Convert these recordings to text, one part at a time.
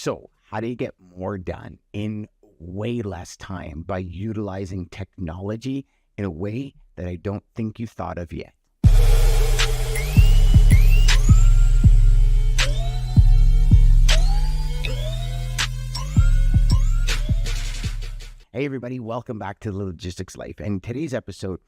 So how do you get more done in way less time by utilizing technology in a way that I don't think you thought of yet? Hey, everybody, welcome back to the Logistics Life. And today's episode,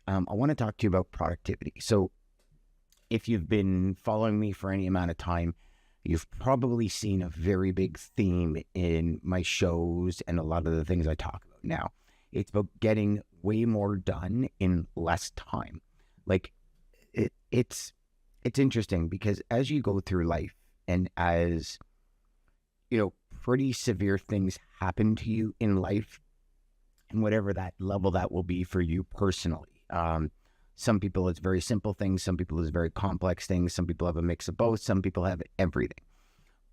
I want to talk to you about productivity. So if you've been following me for any amount of time, you've probably seen a very big theme in my shows and a lot of the things I talk about now. It's about getting way more done in less time. Like it's interesting because as you go through life and as, pretty severe things happen to you in life, and whatever that level that will be for you personally. Some people, it's very simple things. Some people, it's very complex things. Some people have a mix of both. Some people have everything.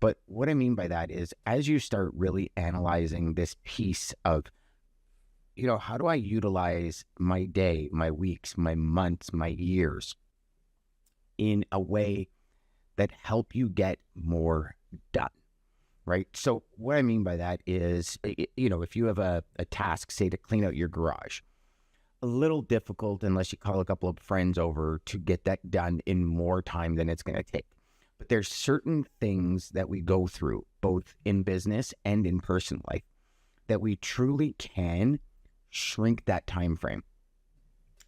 But what I mean by that is as you start really analyzing this piece of, how do I utilize my day, my weeks, my months, my years in a way that help you get more done? Right. So what I mean by that is, if you have a task, say to clean out your garage, a little difficult unless you call a couple of friends over to get that done in more time than it's going to take. But there's certain things that we go through, both in business and in personal life, that we truly can shrink that time frame.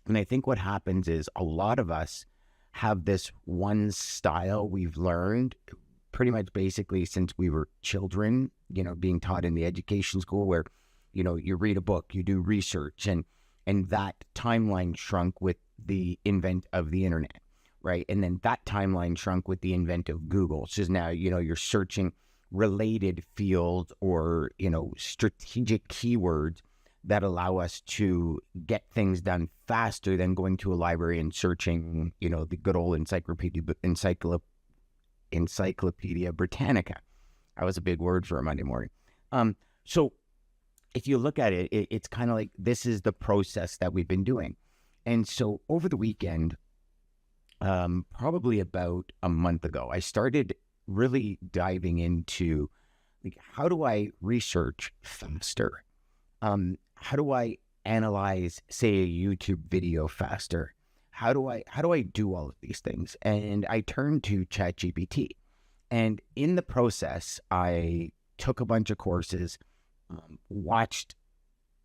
And I think what happens is a lot of us have this one style we've learned pretty much basically since we were children, being taught in the education school where, you read a book, you do research, and that timeline shrunk with the invent of the internet, right? And then that timeline shrunk with the invent of Google. So now, you're searching related fields or, strategic keywords that allow us to get things done faster than going to a library and searching, the good old Encyclopedia Britannica. That was a big word for a Monday morning. So if you look at it, it's kind of like this is the process that we've been doing. And so over the weekend, probably about a month ago, I started really diving into like, how do I research faster? How do I analyze, say, a YouTube video faster? How do I do all of these things? And I turned to GPT. And in the process, I took a bunch of courses, watched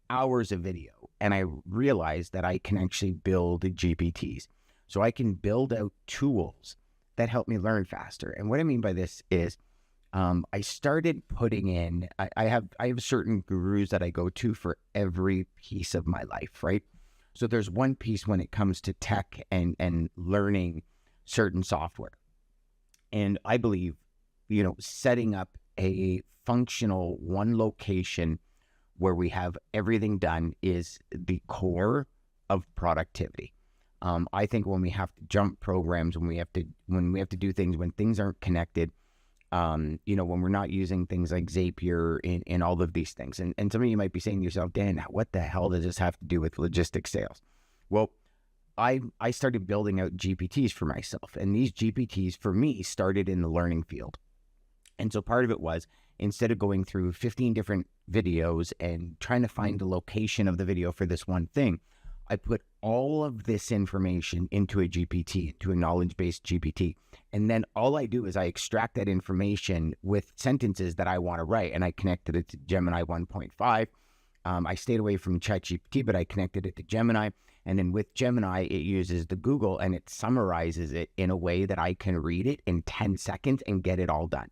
hours of video, and I realized that I can actually build GPTs. So I can build out tools that help me learn faster. And what I mean by this is I started putting in, I have certain gurus that I go to for every piece of my life, right? So there's one piece when it comes to tech and learning certain software. And I believe, setting up a functional one location where we have everything done is the core of productivity. I think when we have to jump programs, when we have to do things, when things aren't connected, when we're not using things like Zapier in all of these things. And some of you might be saying to yourself, Dan, what the hell does this have to do with logistics sales? Well, I started building out GPTs for myself. And these GPTs for me started in the learning field. And so part of it was, instead of going through 15 different videos and trying to find the location of the video for this one thing, I put all of this information into a GPT, into a knowledge-based GPT. And then all I do is I extract that information with sentences that I want to write. And I connected it to Gemini 1.5. I stayed away from ChatGPT, but I connected it to Gemini. And then with Gemini, it uses the Google and it summarizes it in a way that I can read it in 10 seconds and get it all done.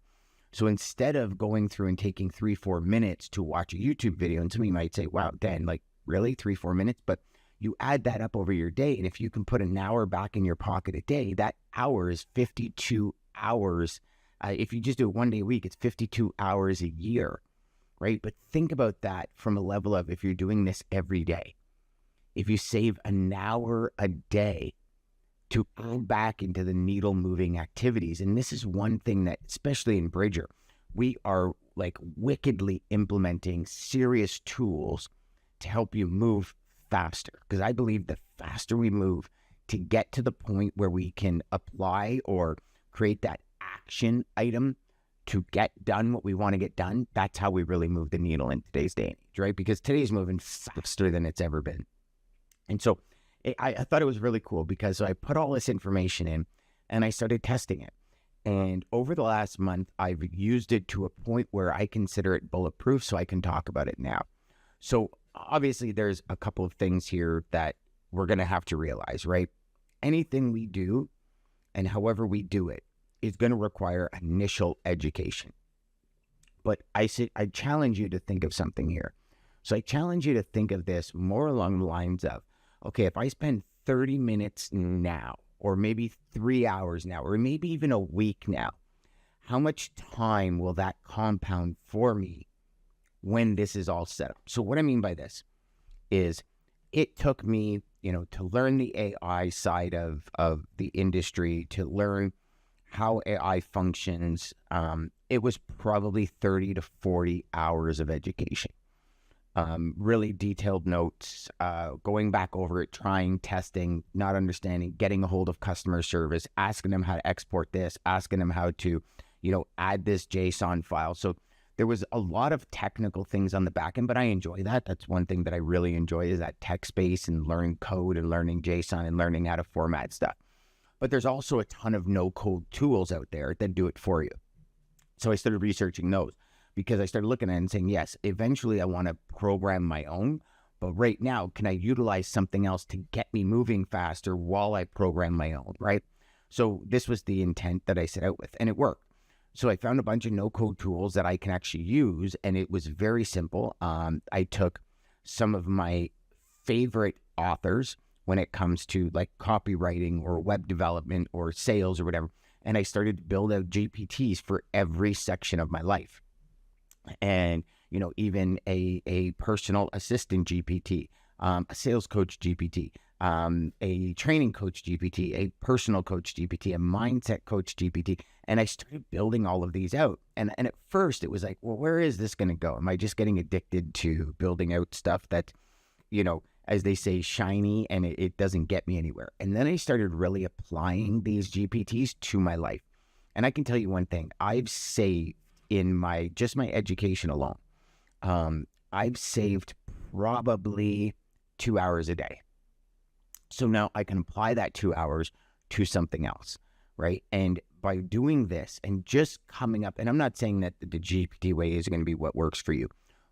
So instead of going through and taking 3-4 minutes to watch a YouTube video, and some of you might say, wow, Dan, like really 3-4 minutes? But you add that up over your day. And if you can put an hour back in your pocket a day, that hour is 52 hours. If you just do it one day a week, it's 52 hours a year, right? But think about that from a level of if you're doing this every day. If you save an hour a day to add back into the needle moving activities. And this is one thing that, especially in Bridger, we are like wickedly implementing serious tools to help you move faster. Because I believe the faster we move to get to the point where we can apply or create that action item to get done what we want to get done, that's how we really move the needle in today's day and age, right? Because today's moving faster than it's ever been. And so I thought it was really cool because I put all this information in and I started testing it. And over the last month, I've used it to a point where I consider it bulletproof, so I can talk about it now. So obviously there's a couple of things here that we're going to have to realize, right? Anything we do and however we do it is going to require initial education. But I challenge you to think of something here. So I challenge you to think of this more along the lines of, okay, if I spend 30 minutes now, or maybe 3 hours now, or maybe even a week now, how much time will that compound for me when this is all set up? So what I mean by this is it took me, to learn the AI side of the industry, to learn how AI functions. It was probably 30 to 40 hours of education. Really detailed notes, going back over it, trying, testing, not understanding, getting a hold of customer service, asking them how to export this, asking them how to, add this JSON file. So there was a lot of technical things on the back end, but I enjoy that. That's one thing that I really enjoy, is that tech space and learning code and learning JSON and learning how to format stuff. But there's also a ton of no-code tools out there that do it for you. So I started researching those, because I started looking at it and saying, yes, eventually I want to program my own, but right now, can I utilize something else to get me moving faster while I program my own, right? So this was the intent that I set out with, and it worked. So I found a bunch of no-code tools that I can actually use, and it was very simple. I took some of my favorite authors when it comes to like copywriting or web development or sales or whatever, and I started to build out GPTs for every section of my life. And, even a personal assistant GPT, a sales coach GPT, a training coach GPT, a personal coach GPT, a mindset coach GPT. And I started building all of these out. And at first it was like, well, where is this going to go? Am I just getting addicted to building out stuff that, as they say, shiny, and it doesn't get me anywhere? And then I started really applying these GPTs to my life. And I can tell you one thing, I've saved in my education alone, I've saved probably 2 hours a day. So now I can apply that 2 hours to something else, right? And by doing this and just coming up, and I'm not saying that the GPT way is going to be what works for you,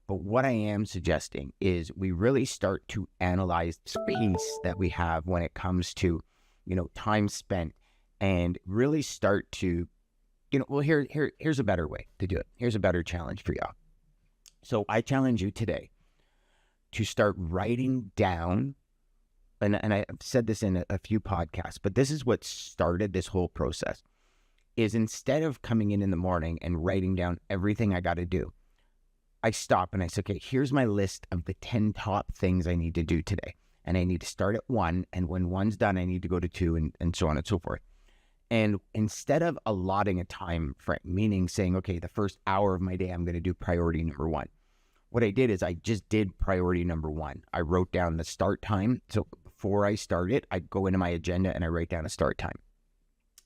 but what I am suggesting is we really start to analyze the space that we have when it comes to, time spent, and really start to, well, here's a better way to do it. Here's a better challenge for y'all. So I challenge you today to start writing down, and I've said this in a few podcasts, but this is what started this whole process, is instead of coming in the morning and writing down everything I got to do, I stop and I say, okay, here's my list of the 10 top things I need to do today. And I need to start at 1. And when 1's done, I need to go to 2, and so on and so forth. And instead of allotting a time frame, meaning saying, okay, the first hour of my day, I'm going to do priority number 1. What I did is I just did priority number 1. I wrote down the start time. So before I start it, I go into my agenda and I write down a start time.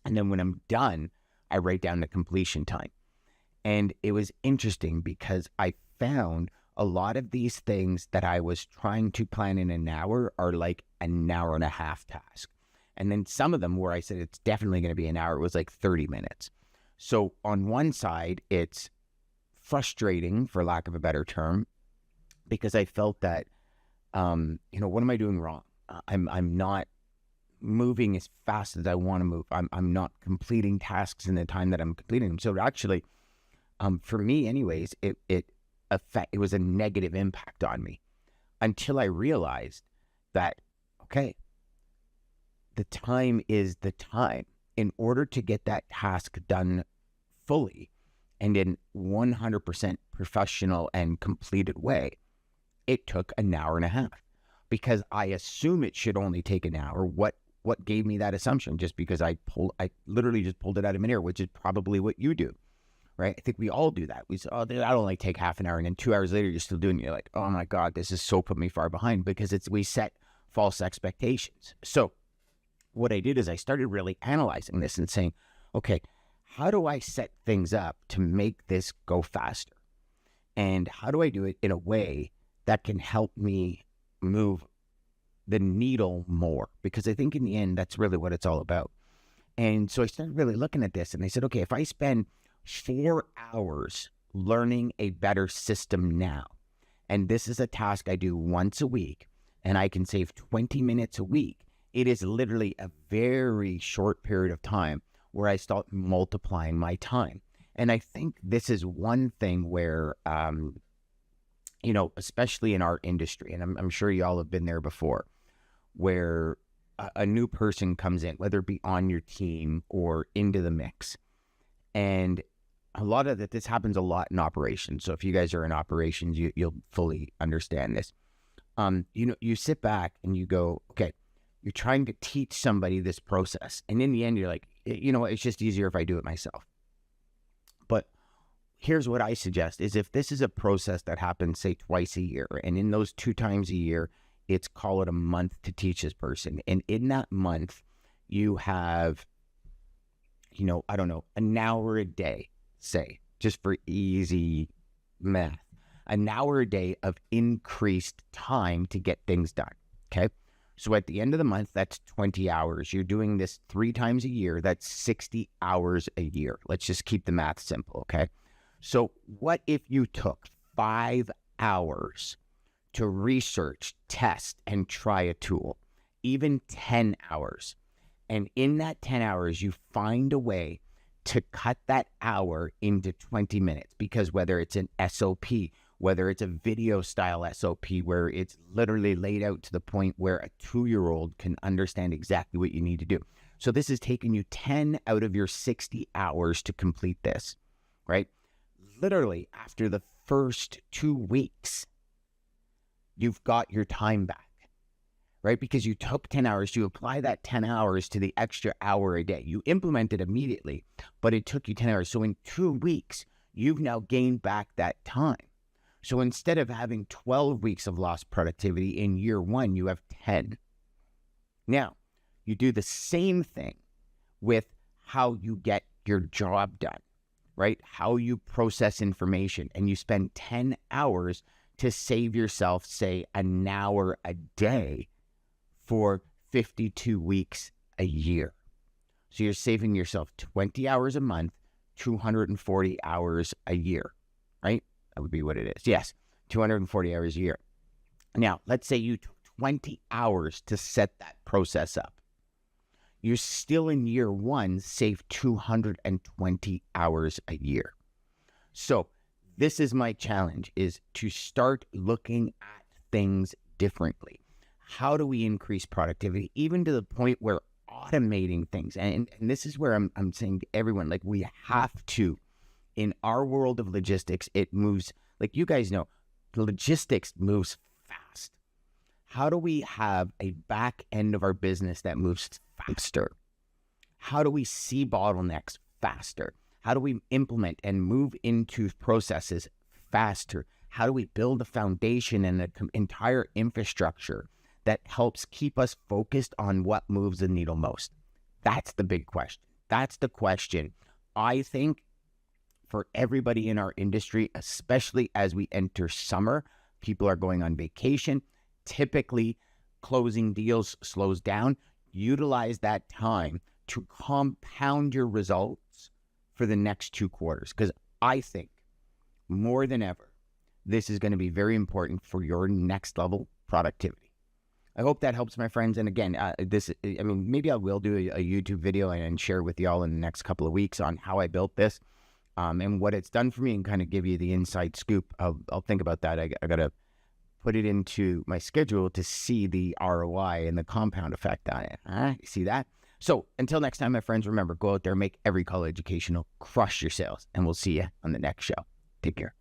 And then when I'm done, I write down the completion time. And it was interesting because I found a lot of these things that I was trying to plan in an hour are like an hour and a half task. And then some of them where I said it's definitely going to be an hour, it was like 30 minutes. So on one side, it's frustrating, for lack of a better term, because I felt that, what am I doing wrong? I'm not moving as fast as I want to move. I'm not completing tasks in the time that I'm completing them. So actually, for me anyways, it was a negative impact on me until I realized that, okay, the time is the time. In order to get that task done fully and in 100% professional and completed way, it took an hour and a half, because I assume it should only take an hour. What gave me that assumption? Just because I literally just pulled it out of my ear, which is probably what you do, right? I think we all do that. We say, oh, that'll only take half an hour. And then 2 hours later, you're still doing it. You're like, oh my God, this is so put me far behind, because we set false expectations. So what I did is I started really analyzing this and saying, okay, how do I set things up to make this go faster? And how do I do it in a way that can help me move the needle more? Because I think in the end, that's really what it's all about. And so I started really looking at this, and I said, okay, if I spend 4 hours learning a better system now, and this is a task I do once a week, and I can save 20 minutes a week, it is literally a very short period of time where I start multiplying my time. And I think this is one thing where, especially in our industry, and I'm sure y'all have been there before, where a new person comes in, whether it be on your team or into the mix. And a lot of that, this happens a lot in operations. So if you guys are in operations, you'll fully understand this. You sit back and you go, okay, you're trying to teach somebody this process. And in the end, you're like, you know what, it's just easier if I do it myself. But here's what I suggest is if this is a process that happens, say, twice a year, and in those 2 times a year, it's call it a month to teach this person. And in that month, you have, I don't know, an hour a day, say, just for easy math, an hour a day of increased time to get things done. Okay. So at the end of the month, that's 20 hours. You're doing this 3 times a year. That's 60 hours a year. Let's just keep the math simple. Okay. So what if you took 5 hours to research, test, and try a tool, even 10 hours. And in that 10 hours, you find a way to cut that hour into 20 minutes, because whether it's an SOP, whether it's a video style SOP, where it's literally laid out to the point where a 2-year-old can understand exactly what you need to do. So this is taking you 10 out of your 60 hours to complete this, right? Literally after the first 2 weeks, you've got your time back, right? Because you took 10 hours to apply that 10 hours to the extra hour a day. You implemented immediately, but it took you 10 hours. So in 2 weeks, you've now gained back that time. So instead of having 12 weeks of lost productivity in year 1, you have 10. Now, you do the same thing with how you get your job done, right? How you process information, and you spend 10 hours to save yourself, say, an hour a day for 52 weeks a year. So you're saving yourself 20 hours a month, 240 hours a year, right? That would be what it is. Yes, 240 hours a year. Now, let's say you took 20 hours to set that process up. You're still in year 1, save 220 hours a year. So this is my challenge, is to start looking at things differently. How do we increase productivity, even to the point where automating things? And this is where I'm saying to everyone, like, we have to. In our world of logistics, it moves, like you guys know, logistics moves fast. How do we have a back end of our business that moves faster? How do we see bottlenecks faster? How do we implement and move into processes faster? How do we build a foundation and an entire infrastructure that helps keep us focused on what moves the needle most? That's the big question. That's the question, I think, for everybody in our industry, especially as we enter summer. People are going on vacation. Typically, closing deals slows down. Utilize that time to compound your results for the next 2 quarters, because I think more than ever, this is going to be very important for your next level productivity. I hope that helps, my friends. And again, maybe I will do a YouTube video and share with y'all in the next couple of weeks on how I built this and what it's done for me, and kind of give you the inside scoop. I'll think about that. I got to put it into my schedule to see the ROI and the compound effect on it. You see that? So until next time, my friends, remember, go out there, make every call educational, crush your sales, and we'll see you on the next show. Take care.